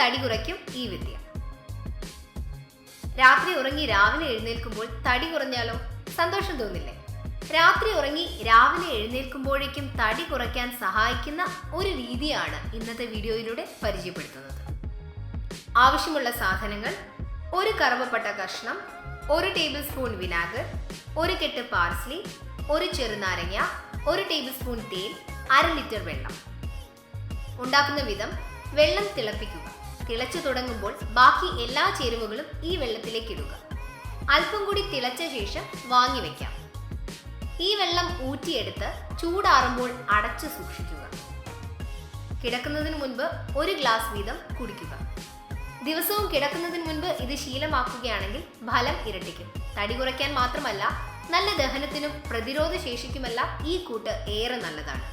തടി കുറയ്ക്കും ഈ വിദ്യ. രാത്രി ഉറങ്ങി രാവിലെ എഴുന്നേൽക്കുമ്പോൾ തടി കുറഞ്ഞാലോ? സന്തോഷം തോന്നില്ലേ? രാത്രി ഉറങ്ങി രാവിലെ എഴുന്നേൽക്കുമ്പോഴേക്കും തടി കുറയ്ക്കാൻ സഹായിക്കുന്ന ഒരു രീതിയാണ് ഇന്നത്തെ വീഡിയോയിലൂടെ പരിചയപ്പെടുത്തുന്നത്. ആവശ്യമുള്ള സാധനങ്ങൾ: ഒരു കറുവപ്പട്ട കഷ്ണം, 1 ടേബിൾ സ്പൂൺ വിനാഗിർ, 1 കെട്ട് പാർസ്ലി, 1 ചെറുനാരങ്ങ, 1 ടേബിൾ സ്പൂൺ തേൻ, 1/2 ലിറ്റർ വെള്ളം. ഉണ്ടാക്കുന്ന വിധം: വെള്ളം തിളപ്പിക്കുക. തിളച്ചു തുടങ്ങുമ്പോൾ ബാക്കി എല്ലാ ചേരുവകളും ഈ വെള്ളത്തിലേക്ക് ഇടുക. അല്പം കൂടി തിളച്ച ശേഷം വാങ്ങി വയ്ക്കാം. ഈ വെള്ളം ഊറ്റിയെടുത്ത് ചൂടാറുമ്പോൾ അടച്ചു സൂക്ഷിക്കുക. കിടക്കുന്നതിന് മുൻപ് 1 ഗ്ലാസ് വീതം കുടിക്കുക. ദിവസവും കിടക്കുന്നതിന് മുൻപ് ഇത് ശീലമാക്കുകയാണെങ്കിൽ ഫലം ഇരട്ടിക്കും. തടി കുറയ്ക്കാൻ മാത്രമല്ല, നല്ല ദഹനത്തിനും പ്രതിരോധ ശേഷിക്കുമെല്ലാം ഈ കൂട്ട് ഏറെ നല്ലതാണ്.